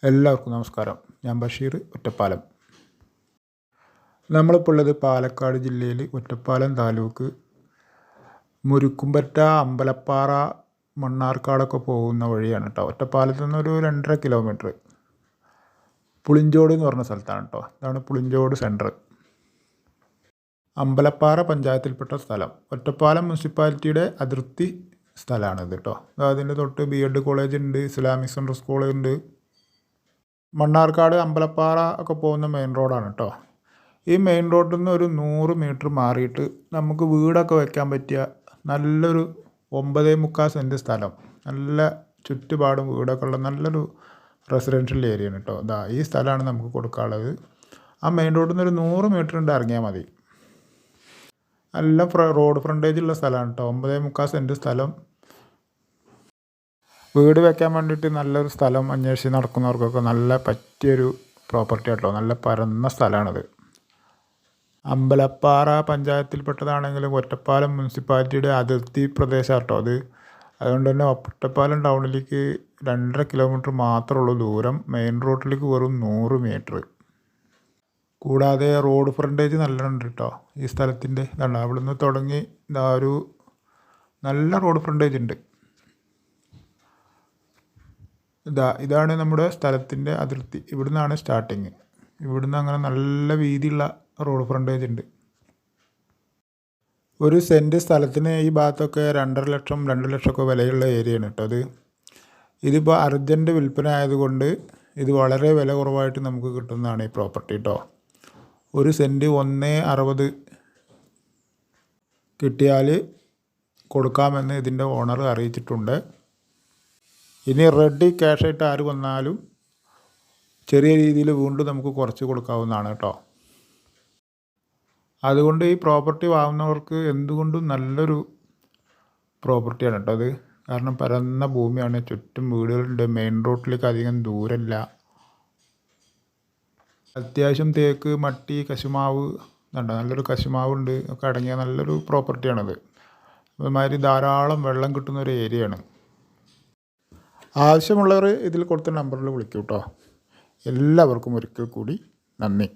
എല്ലാവർക്കും നമസ്കാരം. ഞാൻ ബഷീർ, ഒറ്റപ്പാലം. നമ്മളിപ്പോൾ ഉള്ളത് പാലക്കാട് ജില്ലയിൽ ഒറ്റപ്പാലം താലൂക്ക് മുരുക്കുംപറ്റ, അമ്പലപ്പാറ, മണ്ണാർക്കാടൊക്കെ പോകുന്ന വഴിയാണ് കേട്ടോ. ഒറ്റപ്പാലത്തു നിന്നൊരു 2.5 കിലോമീറ്റർ പുളിഞ്ചോട് എന്ന് പറഞ്ഞ സ്ഥലത്താണ് കേട്ടോ. ഇതാണ് പുളിഞ്ചോട് സെൻറ്റർ. അമ്പലപ്പാറ പഞ്ചായത്തിൽപ്പെട്ട സ്ഥലം. ഒറ്റപ്പാലം മുനിസിപ്പാലിറ്റിയുടെ അതിർത്തി സ്ഥലമാണിത് കേട്ടോ. അതിൻ്റെ തൊട്ട് B.Ed കോളേജ് ഉണ്ട്, ഇസ്ലാമിക് സെൻട്രൽ സ്കൂളുണ്ട്. മണ്ണാർക്കാട്, അമ്പലപ്പാറ ഒക്കെ പോകുന്ന മെയിൻ റോഡാണ് കേട്ടോ. ഈ മെയിൻ റോഡിൽ നിന്ന് ഒരു 100 മീറ്റർ മാറിയിട്ട് നമുക്ക് വീടൊക്കെ വയ്ക്കാൻ പറ്റിയ നല്ലൊരു 9.25 സെൻറ്റ് സ്ഥലം, നല്ല ചുറ്റുപാടും വീടൊക്കെ ഉള്ള നല്ലൊരു റെസിഡൻഷ്യൽ ഏരിയയാണ് കേട്ടോ. ഈ സ്ഥലമാണ് നമുക്ക് കൊടുക്കാനുള്ളത്. ആ മെയിൻ റോഡിൽ നിന്ന് ഒരു 100 മീറ്റർ ഉണ്ട് ഇറങ്ങിയാൽ മതി. നല്ല റോഡ് ഫ്രണ്ടേജ് ഉള്ള സ്ഥലമാണ് കേട്ടോ. 9.25 സെൻറ്റ് സ്ഥലം. വീട് വയ്ക്കാൻ വേണ്ടിയിട്ട് നല്ലൊരു സ്ഥലം അന്വേഷിച്ച് നടക്കുന്നവർക്കൊക്കെ നല്ല പറ്റിയൊരു പ്രോപ്പർട്ടി കേട്ടോ. നല്ല പരന്ന സ്ഥലമാണിത്. അമ്പലപ്പാറ പഞ്ചായത്തിൽപ്പെട്ടതാണെങ്കിലും ഒറ്റപ്പാലം മുനിസിപ്പാലിറ്റിയുടെ അതിർത്തി പ്രദേശം കേട്ടോ അത്. അതുകൊണ്ട് തന്നെ ഒറ്റപ്പാലം ടൗണിലേക്ക് 2.5 കിലോമീറ്റർ മാത്രമേ ഉള്ളൂ ദൂരം. മെയിൻ റോഡിലേക്ക് വെറും 100 മീറ്റർ. കൂടാതെ റോഡ് ഫ്രണ്ടേജ് നല്ലോണം കേട്ടോ ഈ സ്ഥലത്തിൻ്റെ. ഇതാണ് അവിടെ നിന്ന് തുടങ്ങി ഒരു നല്ല റോഡ് ഫ്രണ്ടേജ് ഉണ്ട്. ഇതാണ് നമ്മുടെ സ്ഥലത്തിൻ്റെ അതിർത്തി. ഇവിടുന്നാണ് സ്റ്റാർട്ടിങ്. ഇവിടുന്ന് അങ്ങനെ നല്ല വീതിയുള്ള റോഡ് ഫ്രണ്ടേജ് ഉണ്ട്. ഒരു സെൻറ്റ് സ്ഥലത്തിന് ഈ ഭാഗത്തൊക്കെ 2.5 ലക്ഷം 2 ലക്ഷമൊക്കെ വിലയുള്ള ഏരിയയാണ് കേട്ടോ അത്. ഇതിപ്പോൾ അർജൻറ്റ് വിൽപ്പന ആയതുകൊണ്ട് ഇത് വളരെ വില കുറവായിട്ട് നമുക്ക് കിട്ടുന്നതാണ് ഈ പ്രോപ്പർട്ടി കേട്ടോ. ഒരു സെൻറ്റ് 1.60 കിട്ടിയാൽ കൊടുക്കാമെന്ന് ഇതിൻ്റെ ഓണർ അറിയിച്ചിട്ടുണ്ട്. ഇനി റെഡി ക്യാഷായിട്ട് ആര് വന്നാലും ചെറിയ രീതിയിൽ വീണ്ടും നമുക്ക് കുറച്ച് കൊടുക്കാവുന്നതാണ് കേട്ടോ. അതുകൊണ്ട് ഈ പ്രോപ്പർട്ടി വാങ്ങുന്നവർക്ക് എന്തുകൊണ്ടും നല്ലൊരു പ്രോപ്പർട്ടിയാണ് കേട്ടോ അത്. കാരണം പരന്ന ഭൂമിയാണ്, ചുറ്റും വീടുകളുണ്ട്, മെയിൻ റോഡിലേക്ക് അധികം ദൂരമില്ല. അത്യാവശ്യം തേക്ക്, മട്ടി, കശുമാവ് നല്ലൊരു കശുമാവുണ്ട് ഒക്കെ അടങ്ങിയ നല്ലൊരു പ്രോപ്പർട്ടിയാണത്. അതുമാതിരി ധാരാളം വെള്ളം കിട്ടുന്ന ഒരു ഏരിയയാണ്. ആവശ്യമുള്ളവർ ഇതിൽ കൊടുത്ത നമ്പറിൽ വിളിക്കൂ കേട്ടോ. എല്ലാവർക്കും ഒരിക്കൽ കൂടി നന്ദി.